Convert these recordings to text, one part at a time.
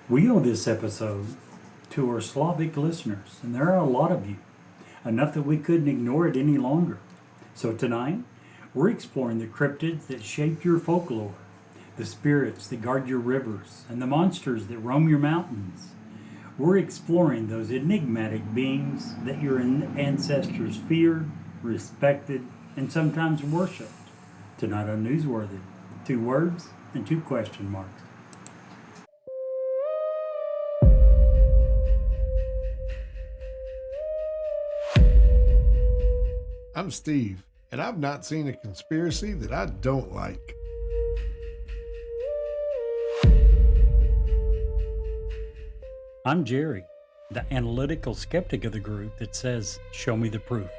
We owe this episode to our Slavic listeners, and there are a lot of you, enough that we couldn't ignore it any longer. So tonight, we're exploring the cryptids that shape your folklore, the spirits that guard your rivers, and the monsters that roam your mountains. We're exploring those enigmatic beings that your ancestors feared, respected, and sometimes worshipped. Tonight on Newsworthy, 2 words and 2 question marks. I'm Steve, and I've not seen a conspiracy that I don't like. I'm Jerry, the analytical skeptic of the group that says, show me the proof.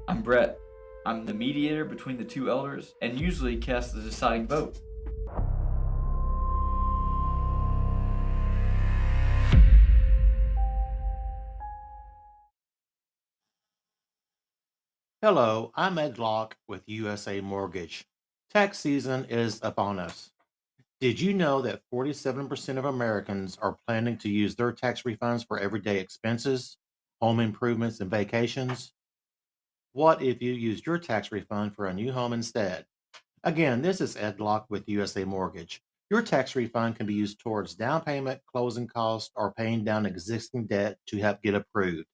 I'm Brett. I'm the mediator between the two elders and usually cast the deciding vote. Hello, I'm Ed Locke with USA Mortgage. Tax season is upon us. Did you know that 47% of Americans are planning to use their tax refunds for everyday expenses, home improvements, and vacations? What if you used your tax refund for a new home instead? Again, this is Ed Locke with USA Mortgage. Your tax refund can be used towards down payment, closing costs, or paying down existing debt to help get approved.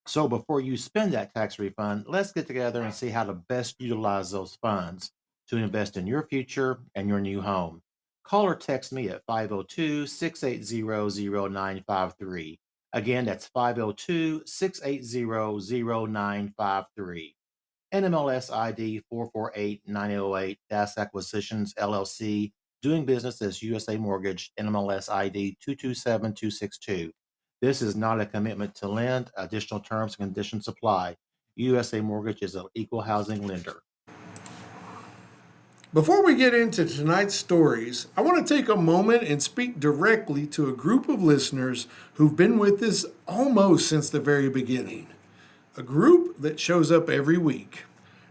So before you spend that tax refund, let's get together and see how to best utilize those funds to invest in your future and your new home. Call or text me at 502-680-0953. Again, that's 502-680-0953. NMLS ID 448-9808, Das Acquisitions LLC, doing business as USA Mortgage, NMLS ID 227262. This is not a commitment to lend. Additional terms and conditions apply. USA Mortgage is an equal housing lender. Before we get into tonight's stories, I want to take a moment and speak directly to a group of listeners who've been with us almost since the very beginning. A group that shows up every week,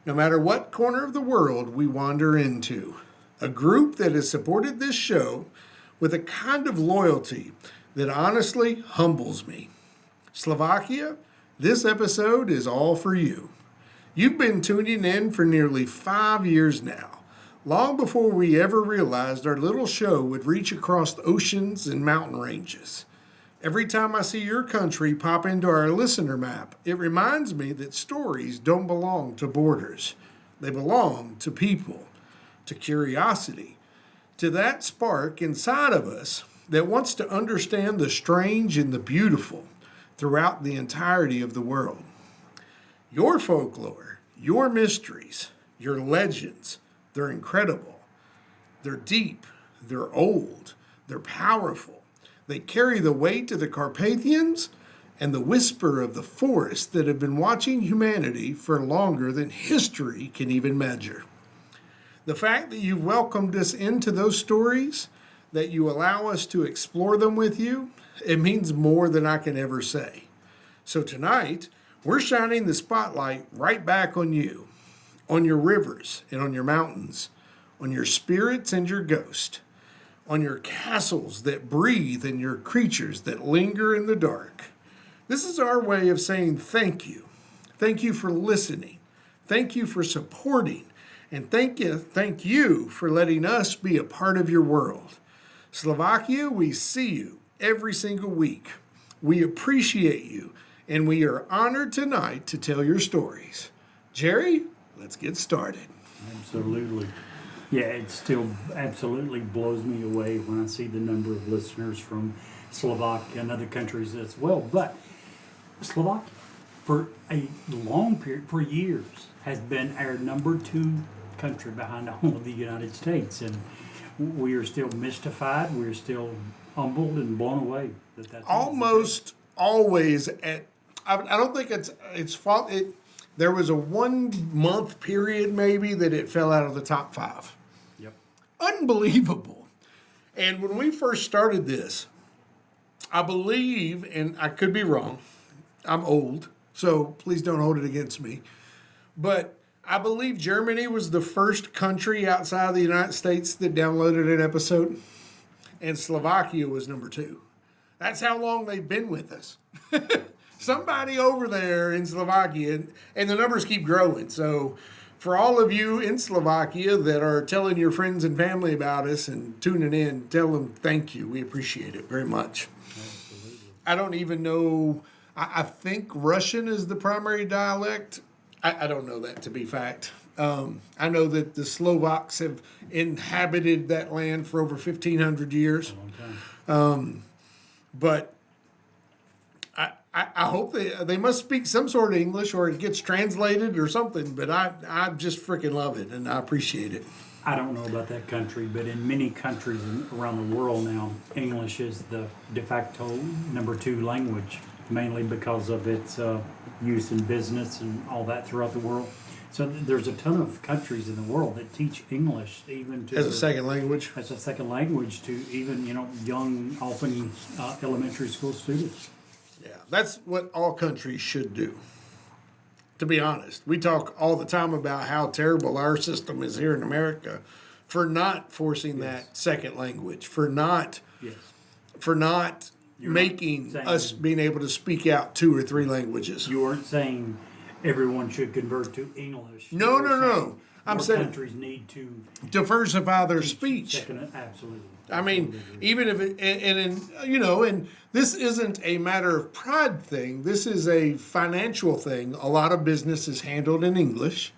no matter what corner of the world we wander into. A group that has supported this show with a kind of loyalty that honestly humbles me. Slovakia, this episode is all for you. You've been tuning in for nearly 5 years now, long before we ever realized our little show would reach across oceans and mountain ranges. Every time I see your country pop into our listener map, it reminds me that stories don't belong to borders. They belong to people, to curiosity, to that spark inside of us that wants to understand the strange and the beautiful throughout the entirety of the world. Your folklore, your mysteries, your legends, they're incredible. They're deep, they're old, they're powerful. They carry the weight of the Carpathians and the whisper of the forests that have been watching humanity for longer than history can even measure. The fact that you've welcomed us into those stories, that you allow us to explore them with you, it means more than I can ever say. So tonight, we're shining the spotlight right back on you, on your rivers and on your mountains, on your spirits and your ghost, on your castles that breathe and your creatures that linger in the dark. This is our way of saying thank you. Thank you for listening. Thank you for supporting. And thank you for letting us be a part of your world. Slovakia, we see you every single week. We appreciate you, and we are honored tonight to tell your stories. Jerry, let's get started. Absolutely. Yeah, it still absolutely blows me away when I see the number of listeners from Slovakia and other countries as well. But Slovakia, for a long period, for years, has been our number 2 country behind all of the United States. And we are still mystified. We're still humbled and blown away that's almost always at. I don't think it's fault. There was a 1 month period maybe that it fell out of the top 5. Yep. Unbelievable. And when we first started this, I believe, and I could be wrong, I'm old, so please don't hold it against me. But I believe Germany was the first country outside of the United States that downloaded an episode, and Slovakia was number 2. That's how long they've been with us. Somebody over there in Slovakia, and the numbers keep growing. So for all of you in Slovakia that are telling your friends and family about us and tuning in, tell them thank you. We appreciate it very much. Absolutely. I don't even know. I think Russian is the primary dialect. I don't know that to be fact. I know that the Slovaks have inhabited that land for over 1,500 years. A long time. But I hope they must speak some sort of English, or it gets translated or something. But I just freaking love it, and I appreciate it. I don't know about that country, but in many countries around the world now, English is the de facto number 2 language, mainly because of its use in business and all that throughout the world. So there's a ton of countries in the world that teach English even to As a second language. as a second language to even young, often elementary school students. Yeah, that's what all countries should do. To be honest, we talk all the time about how terrible our system is here in America for not forcing that second language, for not Yes. making saying- us being able to speak out 2 or 3 languages. You aren't saying everyone should convert to English. No, You're no, no. saying I'm more saying countries need to diversify their teach speech. second, absolutely. I mean, even if it, and this isn't a matter of pride thing. This is a financial thing. A lot of business is handled in English,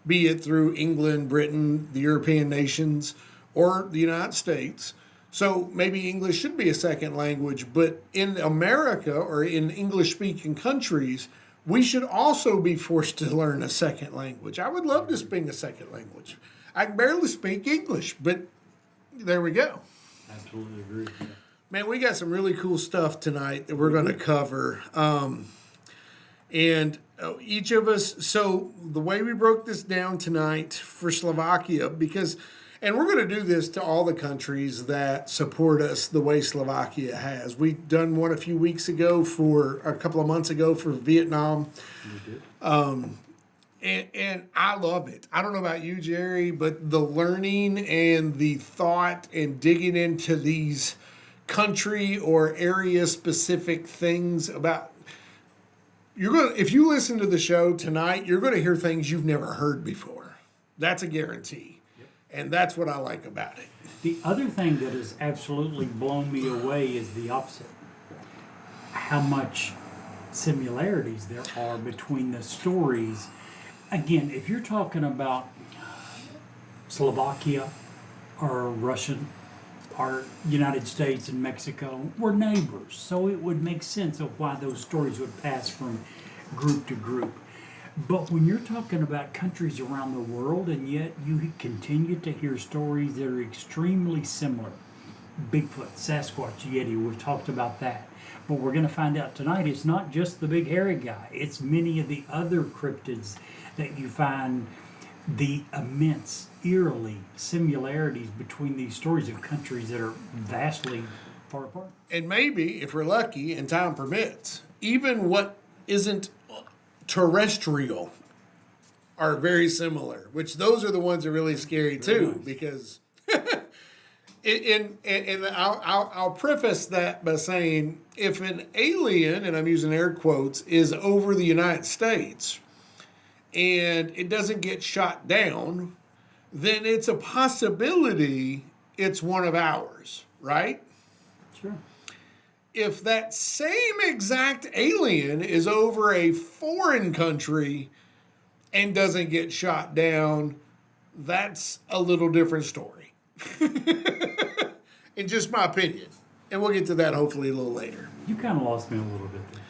be it through England, Britain, the European nations, or the United States. So maybe English should be a second language, but in America or in English-speaking countries, we should also be forced to learn a second language. I would love to speak a second language. I can barely speak English, but there we go. Absolutely agree with that. Man, we got some really cool stuff tonight that we're going to cover. And each of us, so the way we broke this down tonight for Slovakia, and we're going to do this to all the countries that support us the way Slovakia has. We've done one a couple of months ago for Vietnam. We did. And I love it. I don't know about you, Jerry, but the learning and the thought and digging into these country or area specific things about if you listen to the show tonight, you're going to hear things you've never heard before. That's a guarantee. Yep. And that's what I like about it. The other thing that has absolutely blown me away is the opposite. How much similarities there are between the stories. Again, if you're talking about Slovakia or Russian or United States and Mexico, we're neighbors. So it would make sense of why those stories would pass from group to group. But when you're talking about countries around the world and yet you continue to hear stories that are extremely similar. Bigfoot, Sasquatch, Yeti, we've talked about that. But we're going to find out tonight it's not just the big hairy guy. It's many of the other cryptids that you find the immense, eerily similarities between these stories of countries that are vastly far apart. And maybe, if we're lucky and time permits, even what isn't terrestrial are very similar, which those are the ones that are really scary too, nice. Because I'll preface that by saying if an alien, and I'm using air quotes, is over the United States and it doesn't get shot down, then it's a possibility it's one of ours, right? Sure. If that same exact alien is over a foreign country and doesn't get shot down, that's a little different story. In just my opinion. And we'll get to that hopefully a little later. You kind of lost me a little bit there.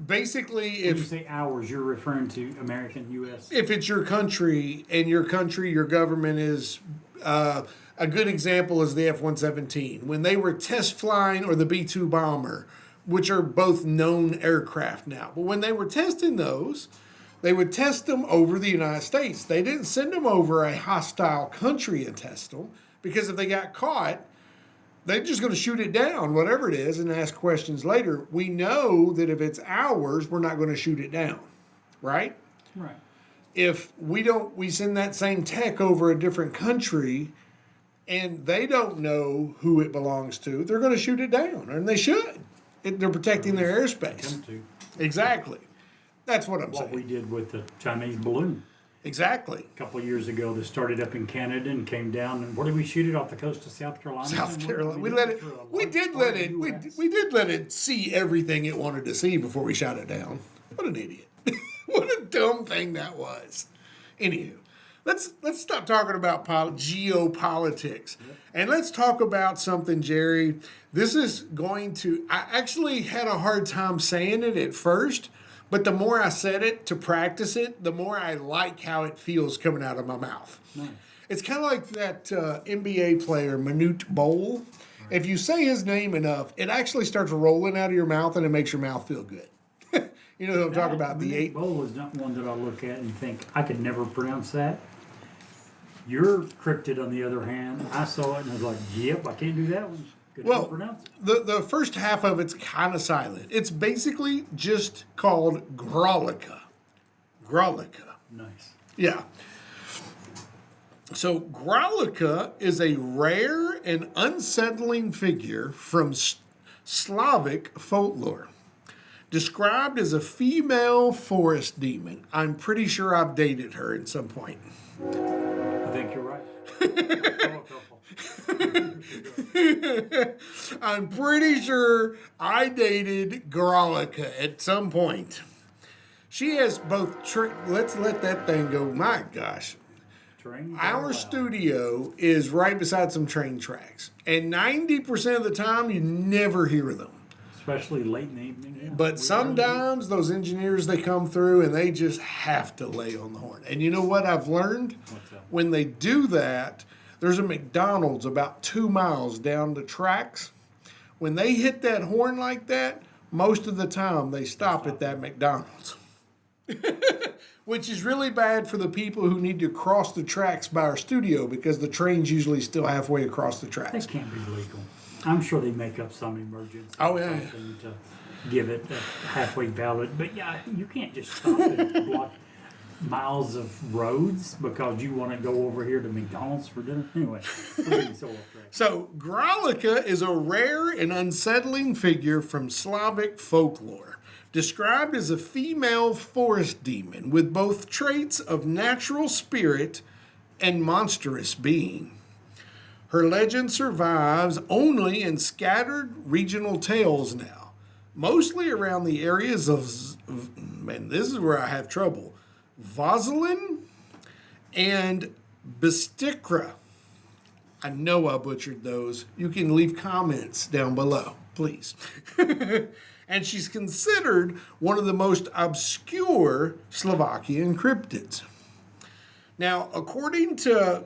Basically, When you say ours, you're referring to American, U.S.? if it's your country and your government is, a good example is the F-117. When they were test flying, or the B-2 bomber, which are both known aircraft now. But when they were testing those, they would test them over the United States. They didn't send them over a hostile country and test them, because if they got caught, they're just going to shoot it down, whatever it is, and ask questions later. We know that if it's ours, we're not going to shoot it down, right? Right. if we send that same tech over a different country and they don't know who it belongs to, they're going to shoot it down, and they should. They're protecting their airspace. Come to Exactly. That's what I'm what we saying. did with the Chinese balloon. Exactly. A couple of years ago, that started up in Canada and came down. And where did we shoot it? Off the coast of South Carolina. South And Carolina. We did let it. through a We large did part let of it. the US. We did let it see everything it wanted to see before we shot it down. What an idiot! What a dumb thing that was. Anywho, let's stop talking about geopolitics, and let's talk about something, Jerry. This is going to. I actually had a hard time saying it at first, but the more I said it to practice it, the more I like how it feels coming out of my mouth. Nice. It's kind of like that NBA player, Manute Bol. If you say his name enough, it actually starts rolling out of your mouth and it makes your mouth feel good. You know what I'm talking about? The eight. Bowl is not one that I look at and think, I could never pronounce that. Your cryptid, on the other hand, I saw it and I was like, yep, I can't do that one. Could never Well, pronounce it. the first half of it's kind of silent. It's basically just called Grolica. Grolica. Nice. Yeah. So Grolica is a rare and unsettling figure from Slavic folklore. Described as a female forest demon. I'm pretty sure I've dated her at some point. I think you're right. I saw a couple. I'm pretty sure I dated Grolica at some point. She has both. Let's let that thing go. My gosh. Trains are Our loud. studio is right beside some train tracks. And 90% of the time, you never hear them. Especially late in the evening. Yeah. But sometimes those engineers, they come through and they just have to lay on the horn. And you know what I've learned? What's that? When they do that, there's a McDonald's about 2 miles down the tracks. When they hit that horn like that, most of the time they stop at that McDonald's. Which is really bad for the people who need to cross the tracks by our studio because the train's usually still halfway across the tracks. That can't be legal. I'm sure they make up some emergency Oh, or yeah. something to give it a halfway valid. But yeah, you can't just stop and block miles of roads because you want to go over here to McDonald's for dinner. Anyway, we're getting so off track. So, Grolica is a rare and unsettling figure from Slavic folklore, described as a female forest demon with both traits of natural spirit and monstrous being. Her legend survives only in scattered regional tales now, mostly around the areas of, man, this is where I have trouble, Vozelin and Bistikra. I know I butchered those. You can leave comments down below, please. And she's considered one of the most obscure Slovakian cryptids. Now, according to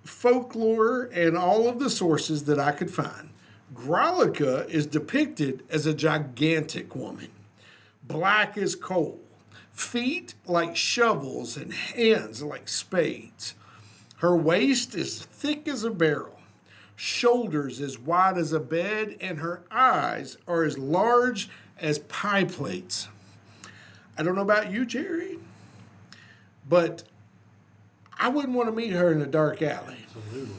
folklore and all of the sources that I could find, Grolica is depicted as a gigantic woman, black as coal, feet like shovels and hands like spades. Her waist is thick as a barrel, shoulders as wide as a bed, and her eyes are as large as pie plates. I don't know about you, Jerry, but I wouldn't want to meet her in a dark alley. Absolutely.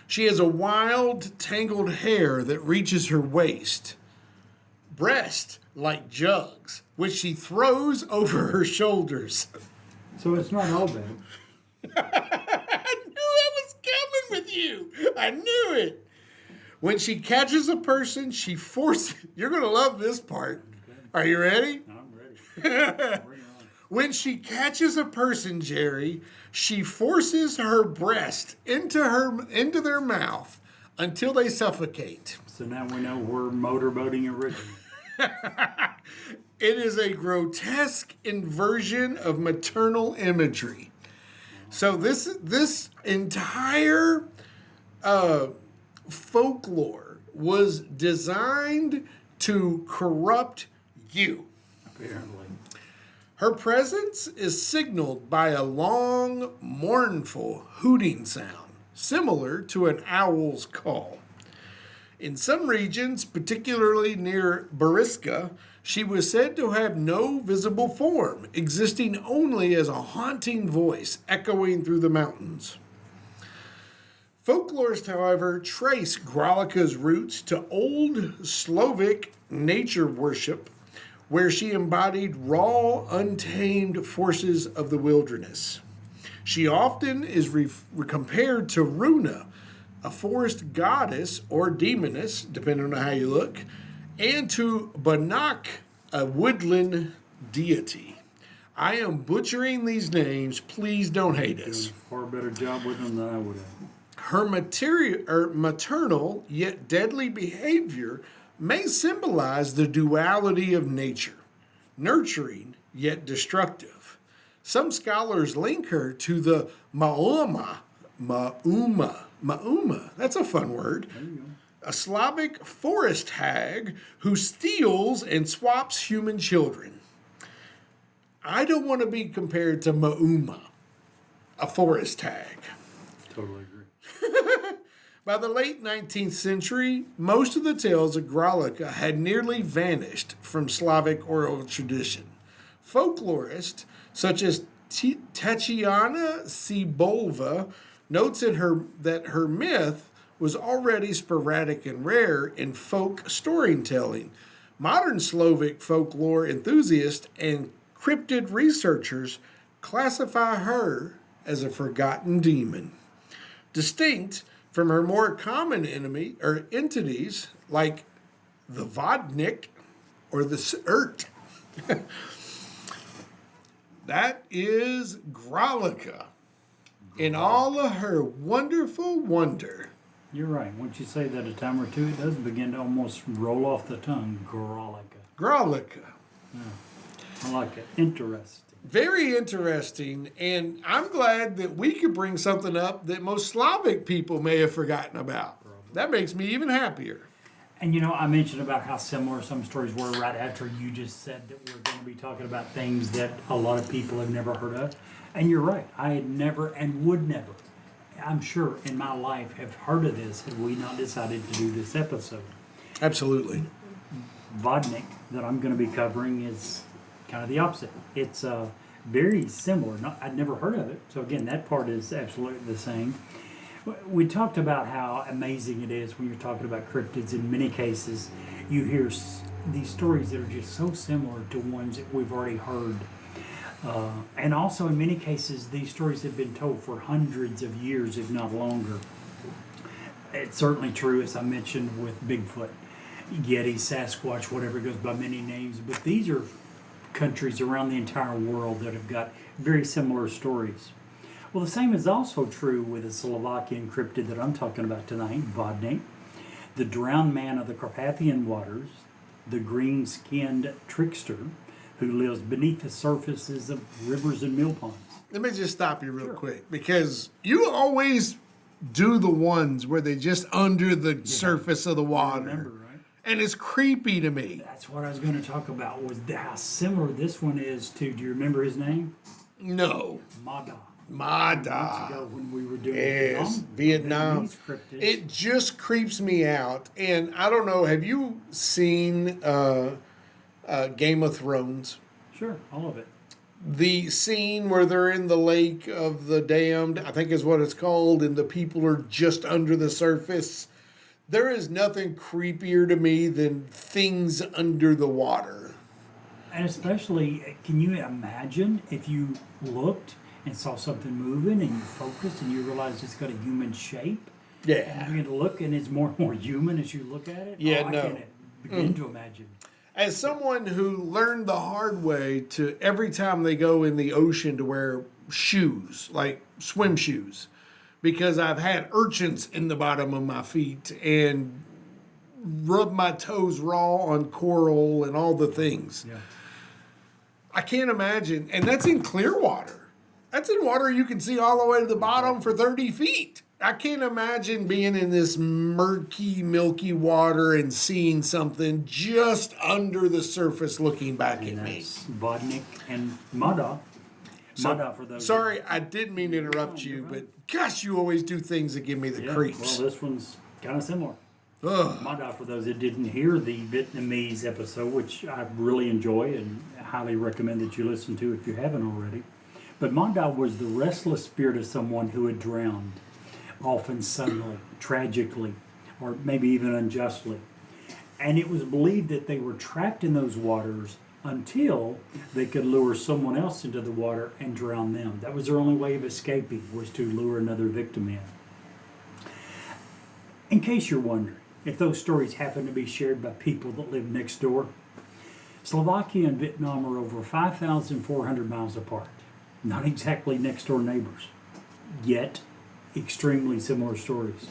She has a wild, tangled hair that reaches her waist, breast like jugs, which she throws over her shoulders. So it's not all bad. I knew that was coming with you. I knew it. When she catches a person, she forces. You're going to love this part. Okay. Are you ready? I'm ready. Bring it on. When she catches a person, Jerry, she forces her breast into their mouth until they suffocate. So now we know we're motorboating originally. It is a grotesque inversion of maternal imagery. So this entire folklore was designed to corrupt you. Apparently. Her presence is signaled by a long, mournful hooting sound, similar to an owl's call. In some regions, particularly near Bariska, She was said to have no visible form, existing only as a haunting voice echoing through the mountains. Folklorists, however, trace Gralika's roots to Old Slovak nature worship, where she embodied raw, untamed forces of the wilderness. She often is compared to Runa, a forest goddess or demoness, depending on how you look, and to Banak, a woodland deity. I am butchering these names. Please don't hate us. Far better job with them than I would have. Her maternal yet deadly behavior may symbolize the duality of nature, nurturing yet destructive. Some scholars link her to the Mauma, that's a fun word, a Slavic forest hag who steals and swaps human children. I don't want to be compared to Mauma, a forest hag. Totally agree. By the late 19th century, most of the tales of Gralika had nearly vanished from Slavic oral tradition. Folklorists such as Tatiana Sibolva notes that her myth was already sporadic and rare in folk storytelling. Modern Slovak folklore enthusiasts and cryptid researchers classify her as a forgotten demon, distinct from her more common entities like the vodnik or the sirt. That is Gralika in all of her wonderful wonder. You're right. Once you say that a time or two, it does begin to almost roll off the tongue. Gralika. Gralika. Yeah. I like it. Interesting. Very interesting, and I'm glad that we could bring something up that most Slavic people may have forgotten about. That makes me even happier. And you know, I mentioned about how similar some stories were right after you just said that we're going to be talking about things that a lot of people have never heard of. And you're right. I had never and would never, I'm sure, in my life have heard of this had we not decided to do this episode. Absolutely. Vodnik that I'm going to be covering is kind of the opposite. It's very similar. I'd never heard of it. So again, that part is absolutely the same. We talked about how amazing it is when you're talking about cryptids. In many cases, you hear these stories that are just so similar to ones that we've already heard. And also, in many cases, these stories have been told for hundreds of years, if not longer. It's certainly true, as I mentioned, with Bigfoot, Yeti, Sasquatch, whatever, it goes by many names. But these are countries around the entire world that have got very similar stories. Well, the same is also true with the Slovakian cryptid that I'm talking about tonight, Vodnik, the drowned man of the Carpathian waters, the green-skinned trickster who lives beneath the surfaces of rivers and mill ponds. Let me just stop you real quick, because you always do the ones where they just under the surface of the water. Remember, right? And it's creepy to me. That's what I was going to talk about, was how similar this one is to, do you remember his name? No. Mada. Mada. Ago when we were doing Yes, Vietnam. These cryptids. It just creeps me out. And I don't know, have you seen Game of Thrones? Sure, all of it. The scene where they're in the lake of the damned, I think is what it's called, and the people are just under the surface. There is nothing creepier to me than things under the water. And especially, can you imagine if you looked and saw something moving and you focused and you realized it's got a human shape? Yeah. And you begin to look and it's more and more human as you look at it? Yeah, I can't begin to imagine. As someone who learned the hard way to every time they go in the ocean to wear shoes, like swim shoes, because I've had urchins in the bottom of my feet and rub my toes raw on coral and all the things. Yeah. I can't imagine. And that's in clear water. That's in water you can see all the way to the bottom for 30 feet. I can't imagine being in this murky, milky water and seeing something just under the surface looking back at me. Vodnik and Mada. Mada for those. Sorry, I didn't mean to interrupt you, but gosh, you always do things that give me the creeps. Well, this one's kind of similar. Ugh. Manda, for those that didn't hear the Vietnamese episode, which I really enjoy and highly recommend that you listen to if you haven't already. But Manda was the restless spirit of someone who had drowned, often suddenly, tragically, or maybe even unjustly. And it was believed that they were trapped in those waters until they could lure someone else into the water and drown them. That was their only way of escaping, was to lure another victim in. In case you're wondering if those stories happen to be shared by people that live next door, Slovakia and Vietnam are over 5,400 miles apart. Not exactly next door neighbors, yet extremely similar stories.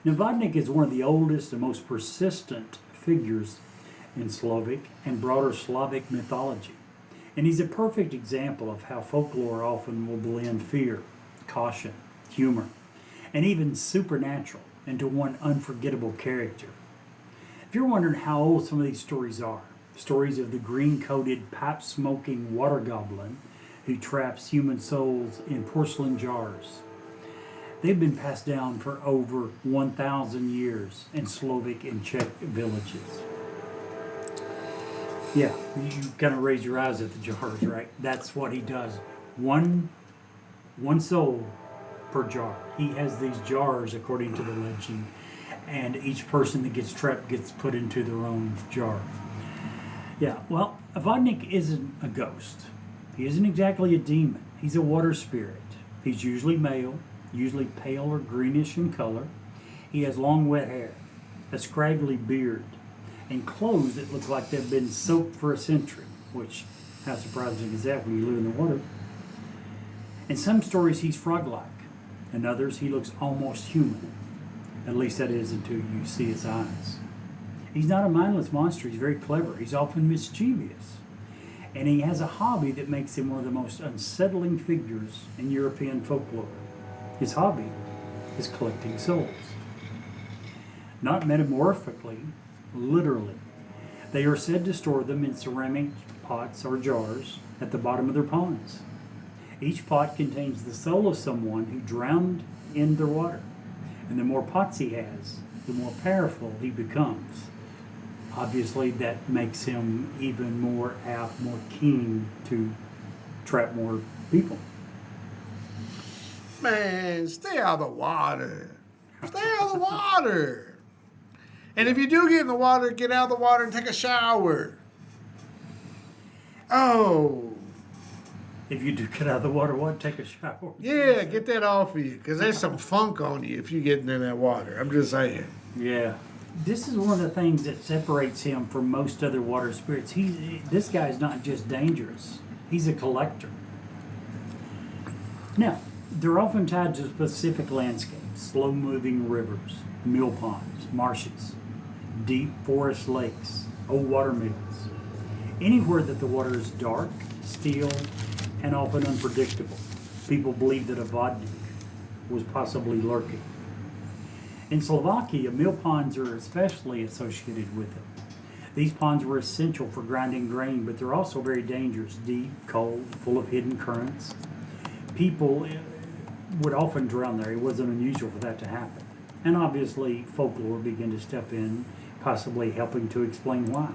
Navodnik is one of the oldest and most persistent figures in Slavic and broader Slavic mythology. And he's a perfect example of how folklore often will blend fear, caution, humor, and even supernatural into one unforgettable character. If you're wondering how old some of these stories are, stories of the green-coated, pipe-smoking water goblin who traps human souls in porcelain jars. They've been passed down for over 1,000 years in Slovak and Czech villages. Yeah, you kind of raise your eyes at the jars, right? That's what he does. One soul per jar. He has these jars, according to the legend, and each person that gets trapped gets put into their own jar. Yeah, well, Vodnik isn't a ghost. He isn't exactly a demon. He's a water spirit. He's usually male, usually pale or greenish in color. He has long wet hair, a scraggly beard, and clothes that look like they've been soaked for a century, which, how surprising is that when you live in the water? In some stories he's frog-like. In others he looks almost human. At least that is until you see his eyes. He's not a mindless monster. He's very clever. He's often mischievous. And he has a hobby that makes him one of the most unsettling figures in European folklore. His hobby is collecting souls. Not metamorphically, literally. They are said to store them in ceramic pots or jars at the bottom of their ponds. Each pot contains the soul of someone who drowned in their water. And the more pots he has, the more powerful he becomes. Obviously, that makes him even more apt, more keen to trap more people. Man, stay out of the water. Stay out of the water. And if you do get in the water, get out of the water and take a shower. Oh. If you do get out of the water, what? Take a shower. Yeah, get that off of you, because there's some funk on you if you get in that water. I'm just saying. Yeah. This is one of the things that separates him from most other water spirits. This guy's not just dangerous. He's a collector. Now, they're often tied to specific landscapes, slow-moving rivers, mill ponds, marshes, deep forest lakes, old water mills. Anywhere that the water is dark, still, and often unpredictable. People believe that a vodnik was possibly lurking. In Slovakia, mill ponds are especially associated with it. These ponds were essential for grinding grain, but they're also very dangerous, deep, cold, full of hidden currents. People would often drown there. It wasn't unusual for that to happen. And obviously, folklore began to step in, possibly helping to explain why.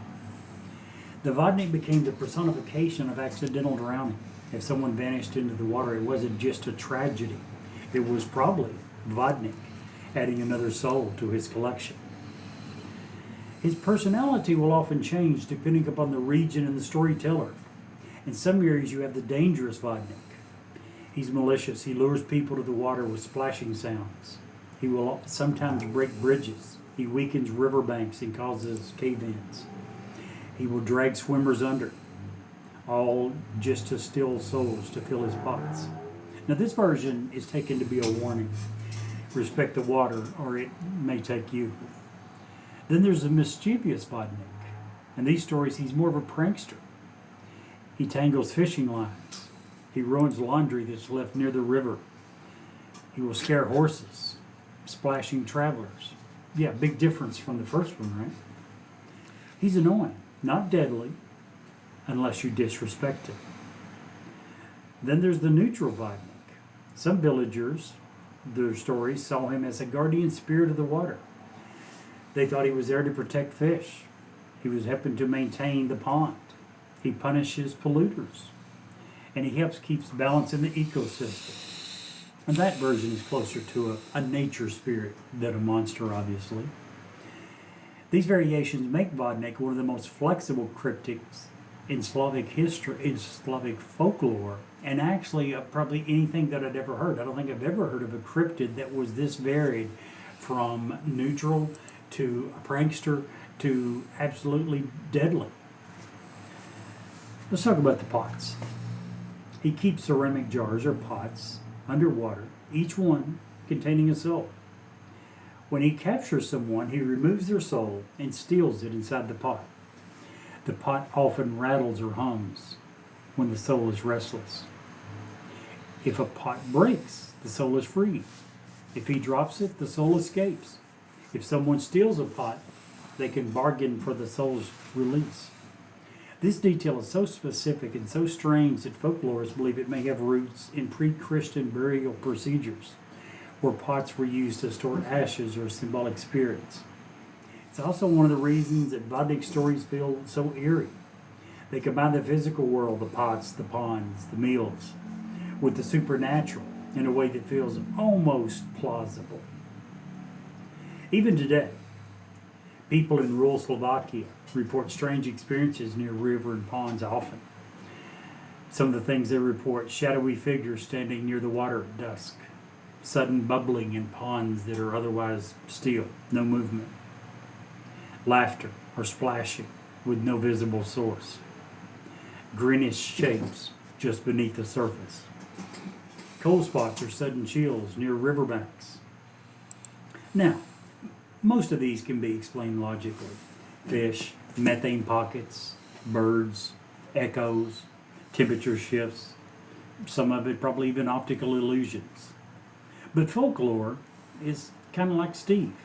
The vodnik became the personification of accidental drowning. If someone vanished into the water, it wasn't just a tragedy. It was probably vodnik adding another soul to his collection. His personality will often change depending upon the region and the storyteller. In some areas, you have the dangerous vodnik. He's malicious. He lures people to the water with splashing sounds. He will sometimes break bridges. He weakens riverbanks and causes cave-ins. He will drag swimmers under, all just to steal souls to fill his pots. Now, this version is taken to be a warning. Respect the water, or it may take you. Then there's a mischievous vodnik. In these stories, he's more of a prankster. He tangles fishing lines. He ruins laundry that's left near the river. He will scare horses, splashing travelers. Yeah, big difference from the first one, right? He's annoying, not deadly, unless you disrespect him. Then there's the neutral vodnik. Some villagers, their stories, saw him as a guardian spirit of the water. They thought he was there to protect fish. He was helping to maintain the pond. He punishes polluters. And he helps keeps balance in the ecosystem. And that version is closer to a nature spirit than a monster, obviously. These variations make Vodnik one of the most flexible cryptids in Slavic history, in Slavic folklore, and actually probably anything that I'd ever heard. I don't think I've ever heard of a cryptid that was this varied, from neutral to a prankster to absolutely deadly. Let's talk about the pots. He keeps ceramic jars or pots underwater, each one containing a soul. When he captures someone, he removes their soul and steals it inside the pot. The pot often rattles or hums when the soul is restless. If a pot breaks, the soul is free. If he drops it, the soul escapes. If someone steals a pot, they can bargain for the soul's release. This detail is so specific and so strange that folklorists believe it may have roots in pre-Christian burial procedures, where pots were used to store ashes or symbolic spirits. It's also one of the reasons that Vodnik stories feel so eerie. They combine the physical world, the pots, the ponds, the meals, with the supernatural in a way that feels almost plausible. Even today, people in rural Slovakia report strange experiences near river and ponds often. Some of the things they report: shadowy figures standing near the water at dusk, sudden bubbling in ponds that are otherwise still, no movement, laughter or splashing with no visible source, greenish shapes just beneath the surface, cold spots or sudden chills near riverbanks. Now, most of these can be explained logically. Fish, methane pockets, birds, echoes, temperature shifts, some of it probably even optical illusions. But folklore is kind of like Steve.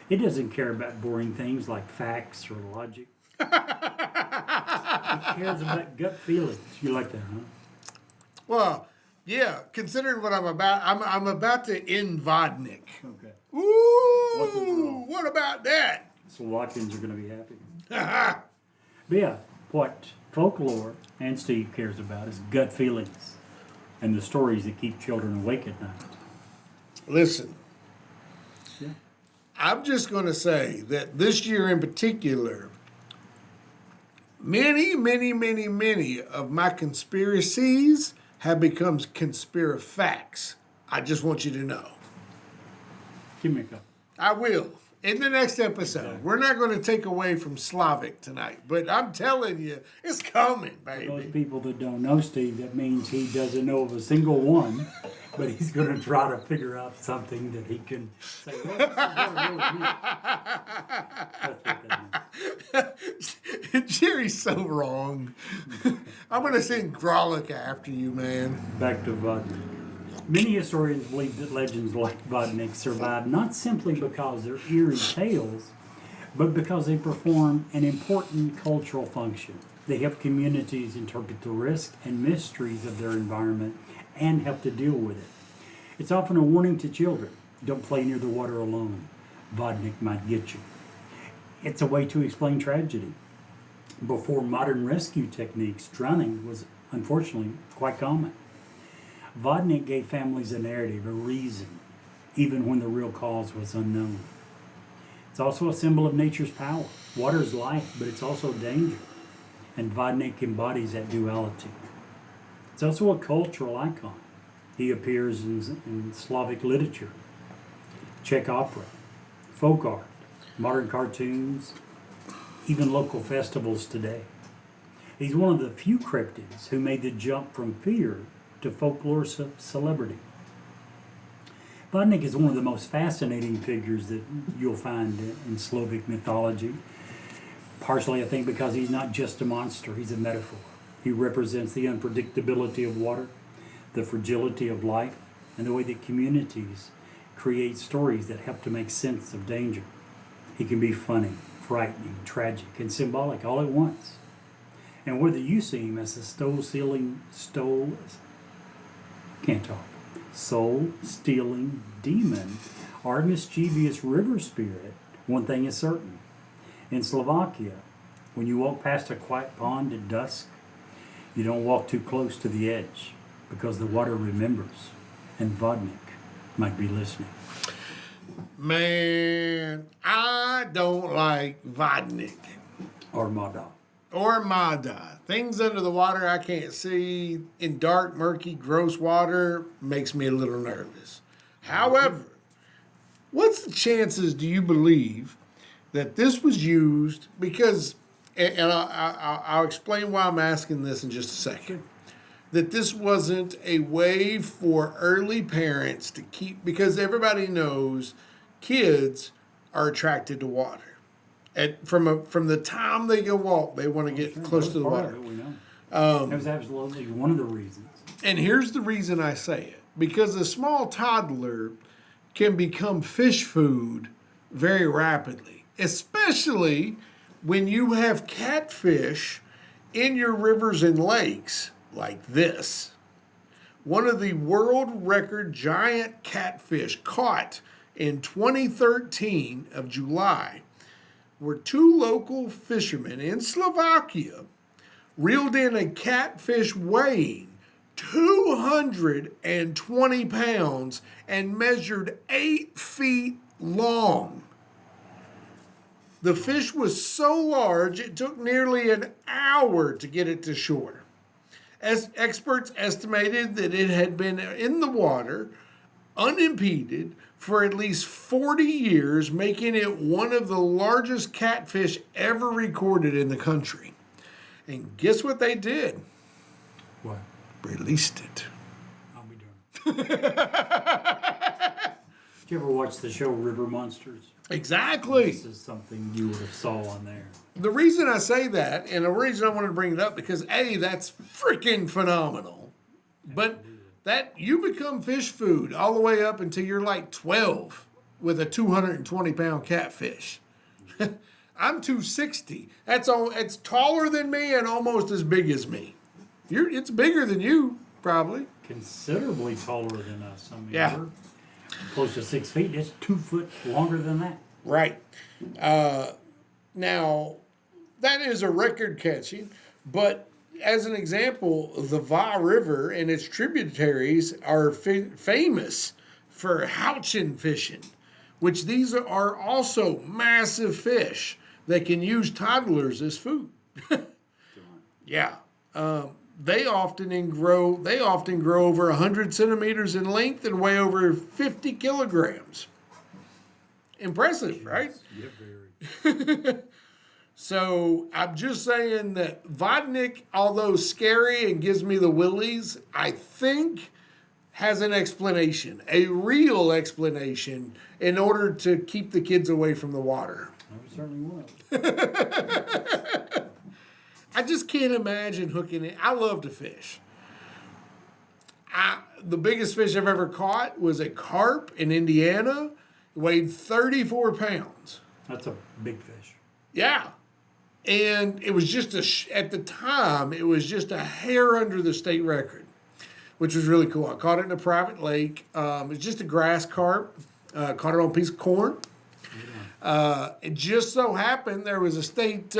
It doesn't care about boring things like facts or logic. It cares about gut feelings. You like that, huh? Well, yeah, considering what I'm about to end Vodnik. Okay. What's it Ooh, wrong? what about that? Slovakians are going to be happy. But yeah, what folklore and Steve cares about is gut feelings and the stories that keep children awake at night. Listen, Yeah. I'm just going to say that this year in particular, many of my conspiracies have become conspirafacts. I just want you to know. Give me a couple. I will. In the next episode, we're not going to take away from Slavic tonight, but I'm telling you, it's coming, For those baby. people that don't know Steve, that means he doesn't know of a single one, but he's going to try to figure out something that he can say, well, this is what it really means. That's what that means. Jerry's so wrong. I'm going to send Grolic after you, man. Back to Vodnik. Many historians believe that legends like Vodnik survive not simply because they're eerie tales, but because they perform an important cultural function. They help communities interpret the risks and mysteries of their environment and help to deal with it. It's often a warning to children: don't play near the water alone. Vodnik might get you. It's a way to explain tragedy. Before modern rescue techniques, drowning was unfortunately quite common. Vodnik gave families a narrative, a reason, even when the real cause was unknown. It's also a symbol of nature's power. Water is life, but it's also danger. And Vodnik embodies that duality. It's also a cultural icon. He appears in Slavic literature, Czech opera, folk art, modern cartoons, even local festivals today. He's one of the few cryptids who made the jump from fear to folklore celebrity. Vodnik is one of the most fascinating figures that you'll find in Slavic mythology. Partially, I think, because he's not just a monster, he's a metaphor. He represents the unpredictability of water, the fragility of life, and the way that communities create stories that help to make sense of danger. He can be funny, frightening, tragic, and symbolic all at once. And whether you see him as a soul-stealing demon or a mischievous river spirit One thing is certain. In Slovakia, when you walk past a quiet pond at dusk, you don't walk too close to the edge because the water remembers and Vodnik might be listening. Man, I don't like Vodnik. Armada. Or Mada. Things under the water I can't see in dark, murky, gross water makes me a little nervous. However, what's the chances, do you believe, that this was used? Because, and I'll explain why I'm asking this in just a second, that this wasn't a way for early parents to keep, because everybody knows kids are attracted to water. From the time they go walk, they want to get close to the water. We know. That was absolutely one of the reasons. And here's the reason I say it. Because a small toddler can become fish food very rapidly, especially when you have catfish in your rivers and lakes like this. One of the world record giant catfish caught in 2013 of July where two local fishermen in Slovakia reeled in a catfish weighing 220 pounds and measured 8 feet long. The fish was so large it took nearly an hour to get it to shore. As experts estimated that it had been in the water unimpeded for at least 40 years, making it one of the largest catfish ever recorded in the country. And guess what they did? What? Released it. I'll be darned. Did you ever watch the show River Monsters? Exactly. This is something you would have saw on there. The reason I say that, and the reason I wanted to bring it up, because A, that's freaking phenomenal. But that you become fish food all the way up until you're like 12 with a 220-pound catfish. I'm 260. It's taller than me and almost as big as me. It's bigger than you, probably. Considerably taller than us. I mean, Yeah. we're close to 6 feet. It's 2 foot longer than that. Right. Now, that is a record catching, but as an example, the Va River and its tributaries are famous for houchin fishing, which these are also massive fish that can use toddlers as food. Yeah. They often grow over 100 centimeters in length and weigh over 50 kilograms. Impressive, right? Yeah, very. So I'm just saying that Vodnik, although scary and gives me the willies, I think has an explanation, a real explanation, in order to keep the kids away from the water. I certainly will. I just can't imagine hooking it. I love to fish. The biggest fish I've ever caught was a carp in Indiana. It weighed 34 pounds. That's a big fish. Yeah. And it was just at the time, it was just a hair under the state record, which was really cool. I caught it in a private lake. It was just a grass carp. Caught it on a piece of corn. It just so happened there was a state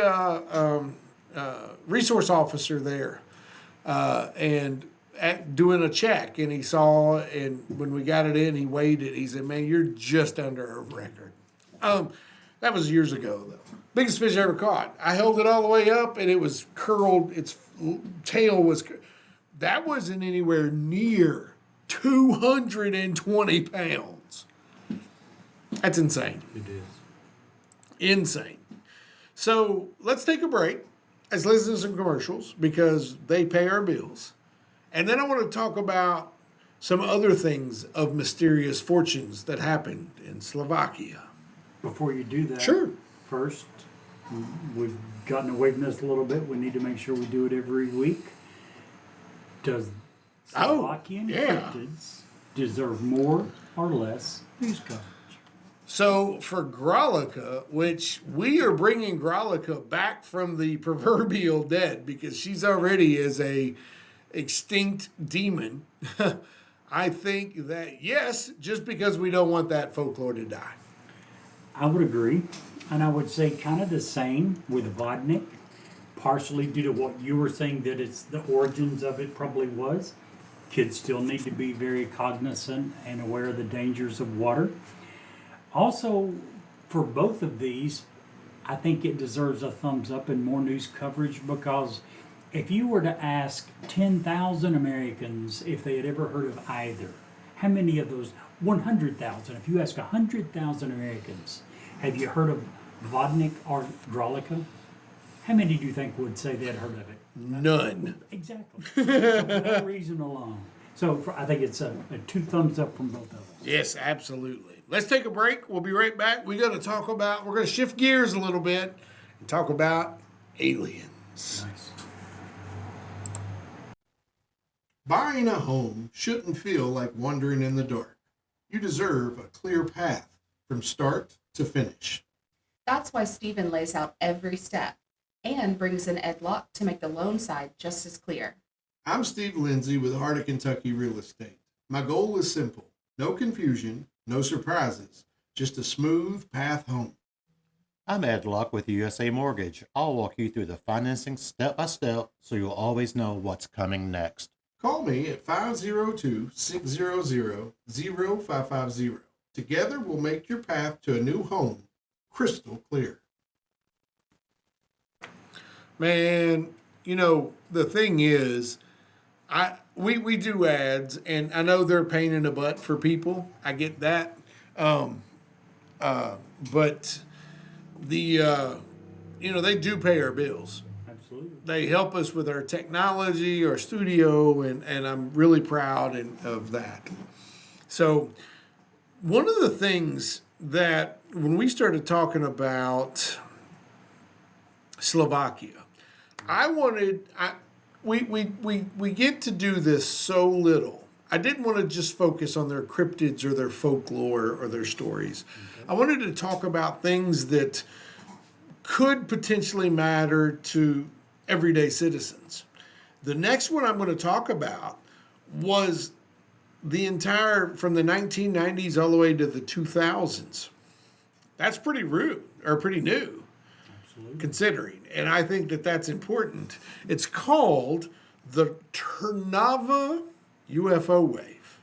resource officer there and doing a check. And he saw, and when we got it in, he weighed it. He said, "Man, you're just under a record." That was years ago, though. Biggest fish I ever caught. I held it all the way up, and it was curled. Its tail was... That wasn't anywhere near 220 pounds. That's insane. It is. Insane. So let's take a break. Let's listen to some commercials because they pay our bills. And then I want to talk about some other things of mysterious fortunes that happened in Slovakia. Before you do that, Sure. First, we've gotten away from this a little bit. We need to make sure we do it every week. Does Slovakian cryptids deserve more or less news coverage? So for Grolica, which we are bringing Grolica back from the proverbial dead because she's already as a extinct demon, I think that yes, just because we don't want that folklore to die. I would agree. And I would say kind of the same with Vodnik, partially due to what you were saying that it's the origins of it probably was. Kids still need to be very cognizant and aware of the dangers of water. Also, for both of these, I think it deserves a thumbs up and more news coverage because if you were to ask 10,000 Americans if they had ever heard of either, how many of those, 100,000, if you ask 100,000 Americans, have you heard of Vodnik or Grolica? How many do you think would say they had heard of it? None. Exactly. So for that reason alone. So I think it's a 2 thumbs up from both of us. Yes, absolutely. Let's take a break. We'll be right back. We're going to shift gears a little bit and talk about aliens. Nice. Buying a home shouldn't feel like wandering in the dark. You deserve a clear path from start to finish. That's why Stephen lays out every step and brings in Ed Locke to make the loan side just as clear. I'm Steve Lindsay with Heart of Kentucky Real Estate. My goal is simple. No confusion, no surprises, just a smooth path home. I'm Ed Locke with USA Mortgage. I'll walk you through the financing step by step so you'll always know what's coming next. Call me at 502-600-0550. Together we'll make your path to a new home crystal clear. Man, the thing is, we do ads, and I know they're a pain in the butt for people. I get that. But they do pay our bills. Absolutely. They help us with our technology, our studio, and I'm really proud of that. So one of the things that when we started talking about Slovakia, we get to do this so little. I didn't want to just focus on their cryptids or their folklore or their stories. Okay. I wanted to talk about things that could potentially matter to everyday citizens. The next one I'm going to talk about was the entire, from the 1990s all the way to the 2000s. That's pretty new, Absolutely. Considering. And I think that that's important. It's called the Trnava UFO wave.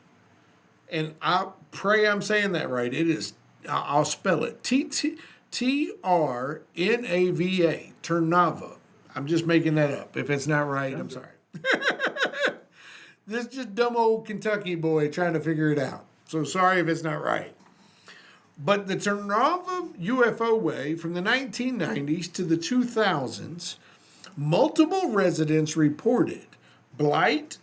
And I pray I'm saying that right. It is, I'll spell it, Trnava, Trnava. I'm just making that up. If it's not right, I'm sorry. This is just dumb old Kentucky boy trying to figure it out. So sorry if it's not right. But the Trnava UFO wave from the 1990s to the 2000s, multiple residents reported bright,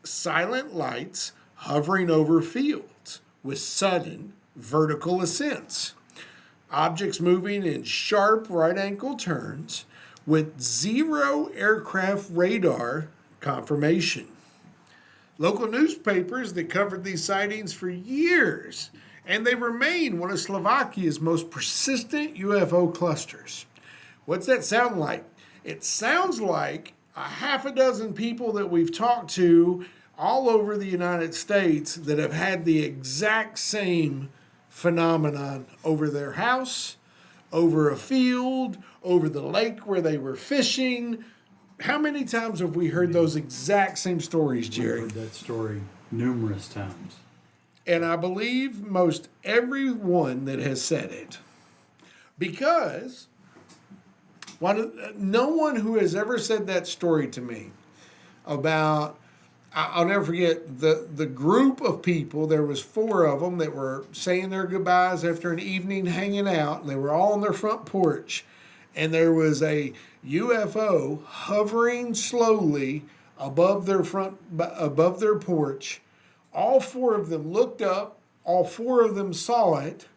silent lights hovering over fields with sudden vertical ascents, objects moving in sharp right-angle turns with zero aircraft radar confirmation. Local newspapers that covered these sightings for years, and they remain one of Slovakia's most persistent UFO clusters. What's that sound like? It sounds like a half a dozen people that we've talked to all over the United States that have had the exact same phenomenon over their house, over a field, over the lake where they were fishing. How many times have we heard those exact same stories, Jerry? I've heard that story numerous times. And I believe most everyone that has said it. Because no one who has ever said that story to me about, I'll never forget, the group of people, there was 4 of them that were saying their goodbyes after an evening hanging out, and they were all on their front porch, and there was a UFO hovering slowly above their porch. All 4 of them looked up, all 4 of them saw it,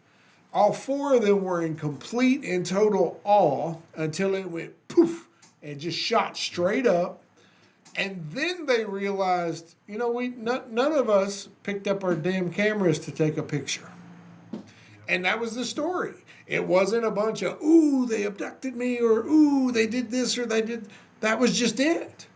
all 4 of them were in complete and total awe until it went poof and just shot straight up. And then they realized, none of us picked up our damn cameras to take a picture. And that was the story. It wasn't a bunch of, ooh, they abducted me, or ooh, they did this, or they did. That was just it.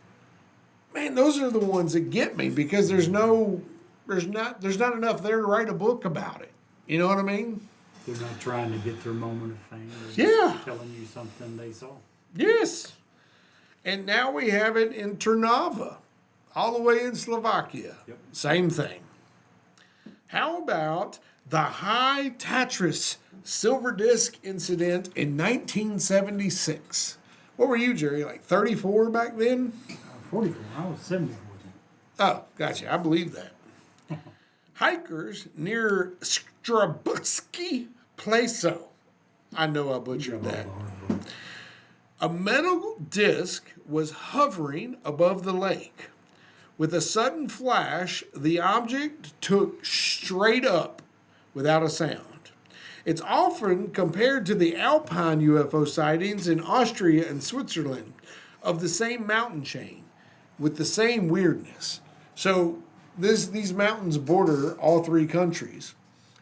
Man, those are the ones that get me because there's not enough there to write a book about it. You know what I mean? They're not trying to get their moment of fame. Yeah. Just telling you something they saw. Yes. And now we have it in Trnava, all the way in Slovakia. Yep. Same thing. How about the High Tatras silver disc incident in 1976? What were you, Jerry, like 34 back then? 44. I was 74 then. Oh, gotcha. I believe that. Hikers near Strabutsky Plaso. I know I butchered that. A metal disc was hovering above the lake. With a sudden flash, the object took straight up without a sound. It's often compared to the Alpine UFO sightings in Austria and Switzerland of the same mountain chain with the same weirdness. So these mountains border all three countries,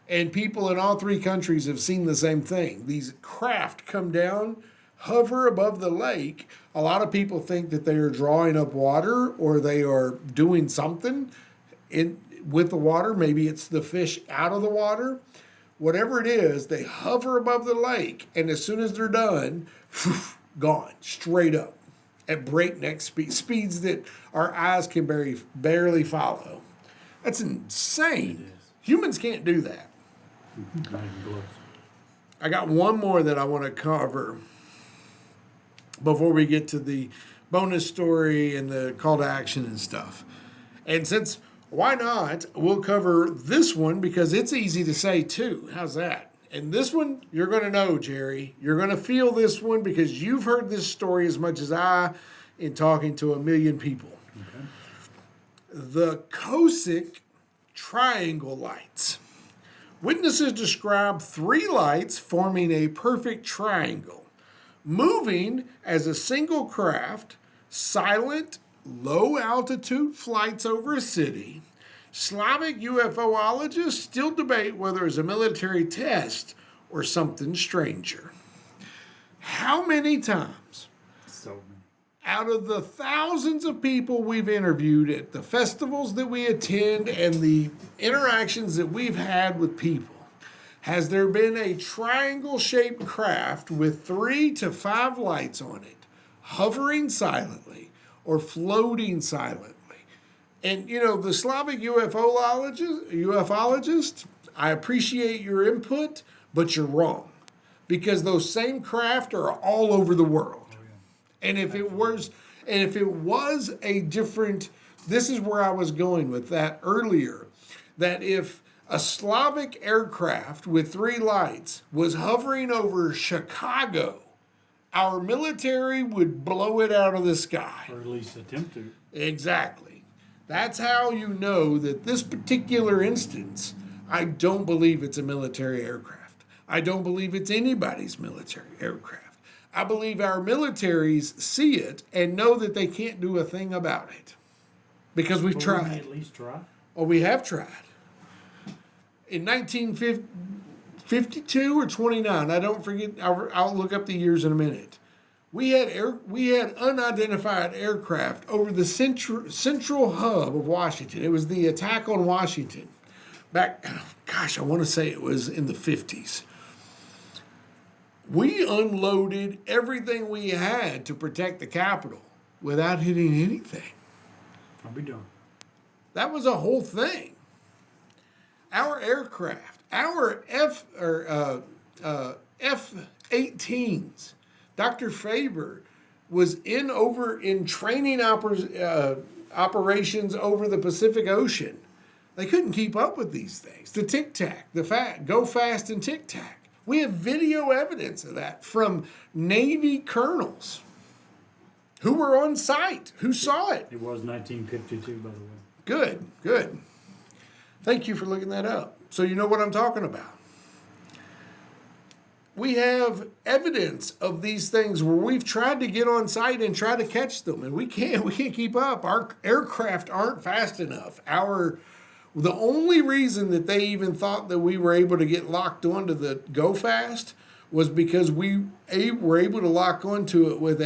and people in all three countries have seen the same thing. These craft come down, hover above the lake. A lot of people think that they are drawing up water or they are doing something with the water. Maybe it's the fish out of the water. Whatever it is, they hover above the lake, and as soon as they're done, gone, straight up at breakneck speeds that our eyes can barely follow. That's insane. Humans can't do that. Not even close. I got one more that I want to cover before we get to the bonus story and the call to action and stuff. And since, why not, we'll cover this one because it's easy to say too. How's that? And this one, you're going to know, Jerry. You're going to feel this one because you've heard this story as much as I in talking to a million people. Okay. The Cossack triangle lights. Witnesses describe three lights forming a perfect triangle, moving as a single craft, silent, low-altitude flights over a city. Slavic UFOologists still debate whether it's a military test or something stranger. How many times So many. out of the thousands of people we've interviewed at the festivals that we attend and the interactions that we've had with people, has there been a triangle-shaped craft with 3 to 5 lights on it, hovering silently or floating silently? And, you know, the Slavic ufologist, I appreciate your input, but you're wrong. Because those same craft are all over the world. Oh, yeah. And if it was a different, this is where I was going with that earlier, that if a Slavic aircraft with 3 lights was hovering over Chicago, our military would blow it out of the sky. Or at least attempt to. Exactly. That's how you know that this particular instance, I don't believe it's a military aircraft. I don't believe it's anybody's military aircraft. I believe our militaries see it and know that they can't do a thing about it. Because we've Well, tried. we may at least try. Well, we have tried. In 1952 or 29, I don't forget, I'll look up the years in a minute. We had unidentified aircraft over the central hub of Washington. It was the attack on Washington. Back, gosh, I want to say it was in the 50s. We unloaded everything we had to protect the Capitol without hitting anything. I'll be done. That was a whole thing. Our aircraft, our F-18s, Dr. Faber was in training operations over the Pacific Ocean. They couldn't keep up with these things. The tic-tac, go fast and tic-tac. We have video evidence of that from Navy colonels who were on site, who saw it. It was 1952, by the way. Good. Thank you for looking that up. So you know what I'm talking about. We have evidence of these things where we've tried to get on site and try to catch them, and we can't keep up. Our aircraft aren't fast enough. The only reason that they even thought that we were able to get locked onto the go fast was because we were able to lock onto it with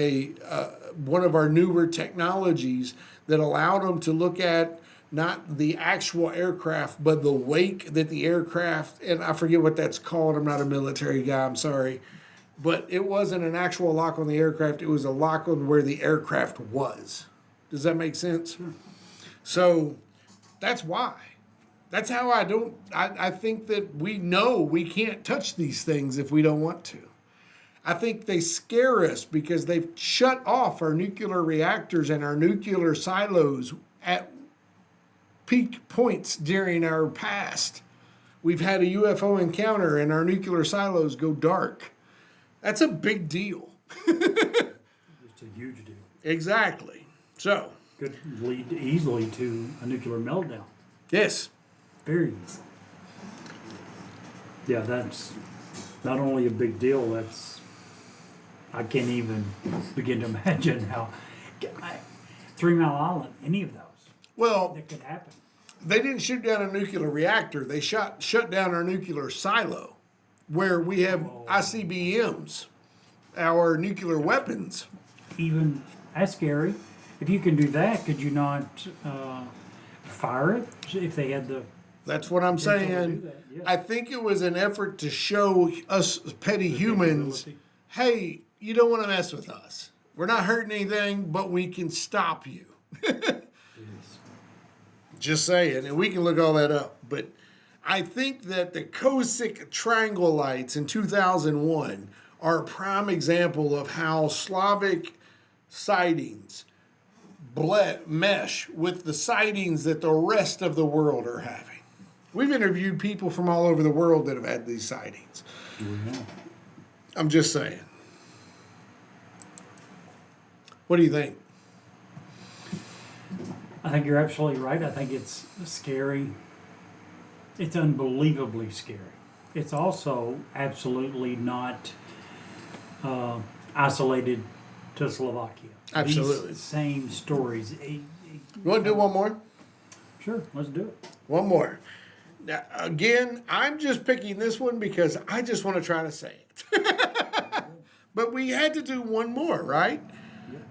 one of our newer technologies that allowed them to look at not the actual aircraft, but the wake that the aircraft, and I forget what that's called. I'm not a military guy, I'm sorry. But it wasn't an actual lock on the aircraft, it was a lock on where the aircraft was. Does that make sense? Sure. So that's why. That's how I think that we know we can't touch these things if we don't want to. I think they scare us because they've shut off our nuclear reactors and our nuclear silos at peak points during our past. We've had a UFO encounter and our nuclear silos go dark. That's a big deal. It's a huge deal. Exactly. So. Could lead easily to a nuclear meltdown. Yes. Very easy. Yeah, that's not only a big deal, I can't even begin to imagine how 3 Mile Island, any of those, well, that could happen. They didn't shoot down a nuclear reactor. They shut down our nuclear silo, where we have ICBMs, our nuclear weapons. Even that's scary. If you can do that, could you not fire it if they had the? That's what I'm saying. Yeah. I think it was an effort to show us petty humans, hey, you don't want to mess with us. We're not hurting anything, but we can stop you. Just saying, and we can look all that up. But I think that the Cossack Triangle lights in 2001 are a prime example of how Slavic sightings mesh with the sightings that the rest of the world are having. We've interviewed people from all over the world that have had these sightings. Mm-hmm. I'm just saying. What do you think? I think you're absolutely right. I think it's scary. It's unbelievably scary. It's also absolutely not isolated to Slovakia. Absolutely. These same stories. You want to do one more? Sure, let's do it. One more. Now, again, I'm just picking this one because I just want to try to say it. But we had to do one more, right?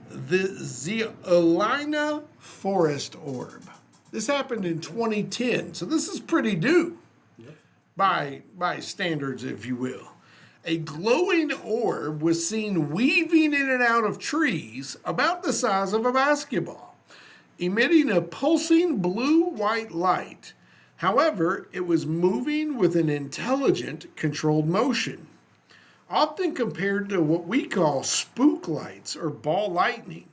The Zeolina Forest Orb. This happened in 2010, so this is pretty new by standards, if you will. A glowing orb was seen weaving in and out of trees about the size of a basketball, emitting a pulsing blue-white light. However, it was moving with an intelligent, controlled motion, often compared to what we call spook lights or ball lightning.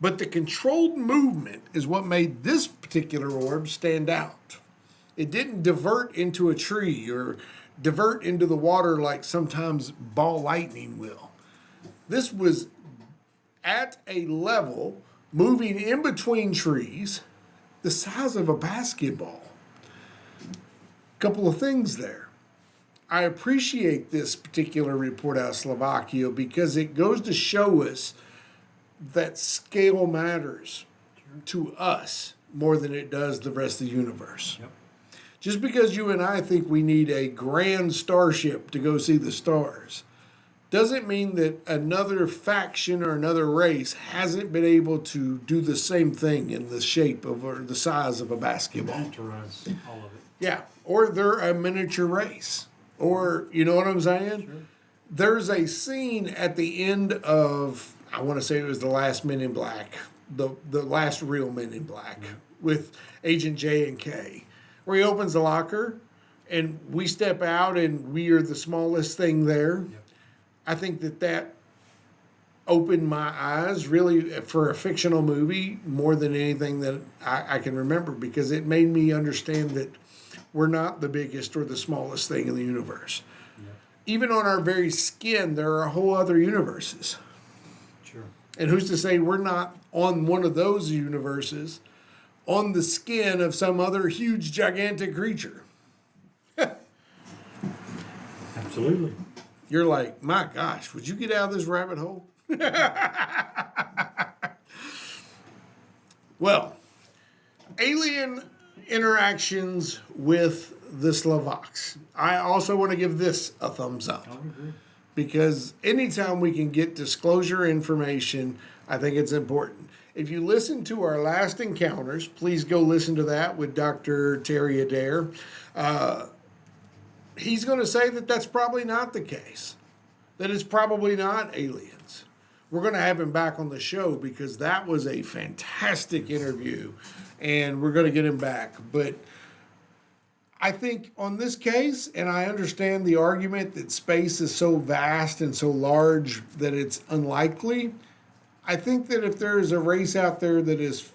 But the controlled movement is what made this particular orb stand out. It didn't divert into a tree or divert into the water like sometimes ball lightning will. This was at a level, moving in between trees, the size of a basketball. Couple of things there. I appreciate this particular report out of Slovakia because it goes to show us that scale matters to us more than it does the rest of the universe. Yep. Just because you and I think we need a grand starship to go see the stars doesn't mean that another faction or another race hasn't been able to do the same thing in the shape of or the size of a basketball. Miniaturize all of it. Yeah, or they're a miniature race. Or, you know what I'm saying? Sure. There's a scene at the end of, I want to say it was the last Men in Black, the last real Men in Black, with Agent J and K, where he opens the locker and we step out and we are the smallest thing there. Yep. I think that opened my eyes really for a fictional movie more than anything that I can remember, because it made me understand that we're not the biggest or the smallest thing in the universe. Yep. Even on our very skin, there are whole other universes. Sure. And who's to say we're not on one of those universes on the skin of some other huge, gigantic creature? Absolutely. You're like, my gosh, would you get out of this rabbit hole? Well, alien interactions with the Slovaks. I also want to give this a thumbs up. Because anytime we can get disclosure information, I think it's important. If you listen to our last encounters, please go listen to that with Dr. Terry Adair. He's going to say that that's probably not the case, that it's probably not aliens. We're going to have him back on the show because that was a fantastic interview, and we're going to get him back. But I think on this case, and I understand the argument that space is so vast and so large that it's unlikely, I think that if there is a race out there that is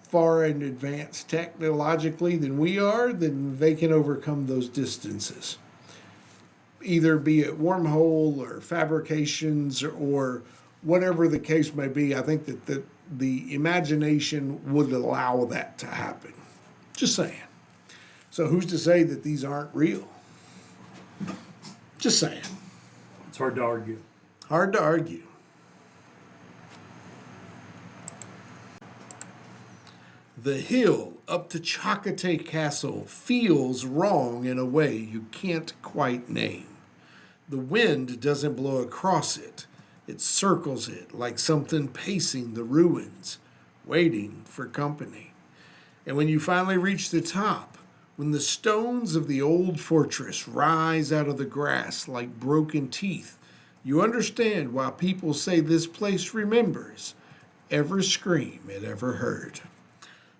far in advance technologically than we are, then they can overcome those distances. Either be it wormhole or fabrications or whatever the case may be, I think that the imagination would allow that to happen. Just saying. So who's to say that these aren't real? Just saying. It's hard to argue. Hard to argue. The hill up to Chakotay Castle feels wrong in a way you can't quite name. The wind doesn't blow across it. It circles it like something pacing the ruins, waiting for company. And when you finally reach the top, when the stones of the old fortress rise out of the grass like broken teeth, you understand why people say this place remembers every scream it ever heard.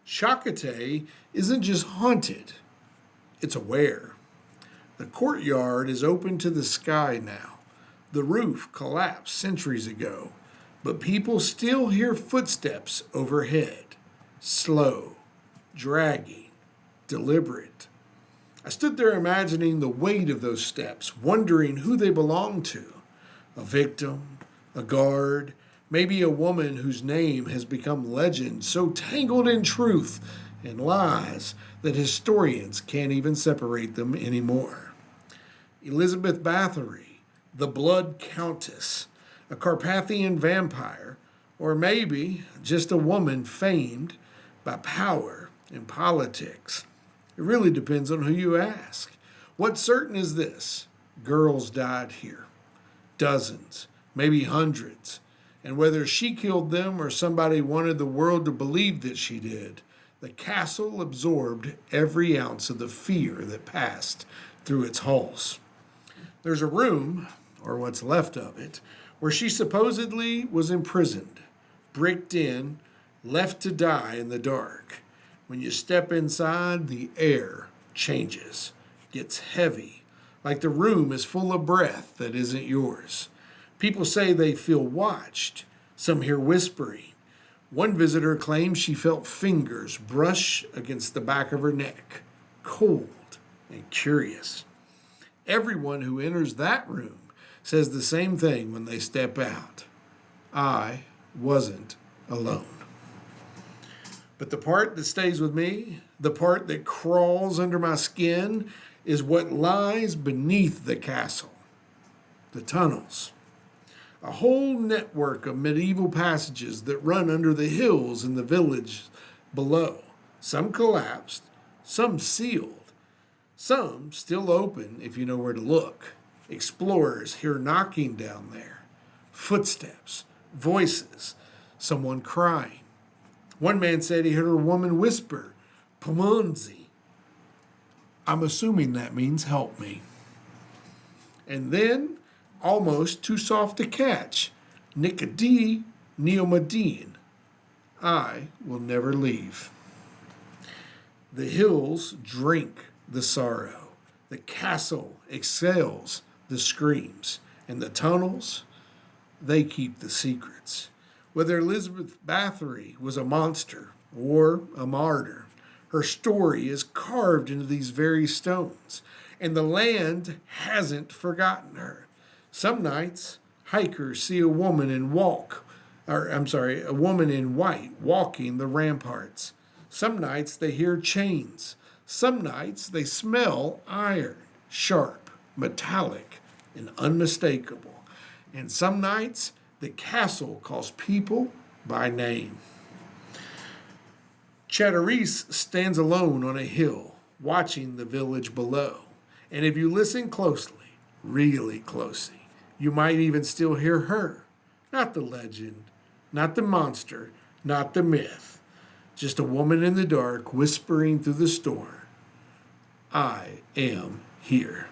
Chakotay isn't just haunted, it's aware. The courtyard is open to the sky now. The roof collapsed centuries ago, but people still hear footsteps overhead. Slow, dragging, deliberate. I stood there imagining the weight of those steps, wondering who they belonged to. A victim, a guard, maybe a woman whose name has become legend, so tangled in truth and lies that historians can't even separate them anymore. Elizabeth Bathory, the Blood Countess, a Carpathian vampire, or maybe just a woman famed by power and politics. It really depends on who you ask. What's certain is this: girls died here. Dozens, maybe hundreds. And whether she killed them or somebody wanted the world to believe that she did, the castle absorbed every ounce of the fear that passed through its halls. There's a room, or what's left of it, where she supposedly was imprisoned, bricked in, left to die in the dark. When you step inside, the air changes, gets heavy, like the room is full of breath that isn't yours. People say they feel watched. Some hear whispering. One visitor claims she felt fingers brush against the back of her neck, cold and curious. Everyone who enters that room says the same thing when they step out. I wasn't alone. But the part that stays with me, the part that crawls under my skin, is what lies beneath the castle. The tunnels. A whole network of medieval passages that run under the hills in the village below. Some collapsed, some sealed, some still open if you know where to look. Explorers hear knocking down there, footsteps, voices, someone crying. One man said he heard a woman whisper, "Pomozi." I'm assuming that means help me. And then, almost too soft to catch, Nicodee Neomadine. I will never leave. The hills drink the sorrow. The castle exhales the screams. And the tunnels, they keep the secrets. Whether Elizabeth Bathory was a monster or a martyr, her story is carved into these very stones. And the land hasn't forgotten her. Some nights, hikers see a woman in white walking the ramparts. Some nights they hear chains. Some nights they smell iron, sharp, metallic, and unmistakable. And some nights the castle calls people by name. Chatteris stands alone on a hill, watching the village below. And if you listen closely, really closely, you might even still hear her. Not the legend, not the monster, not the myth. Just a woman in the dark whispering through the storm. I am here.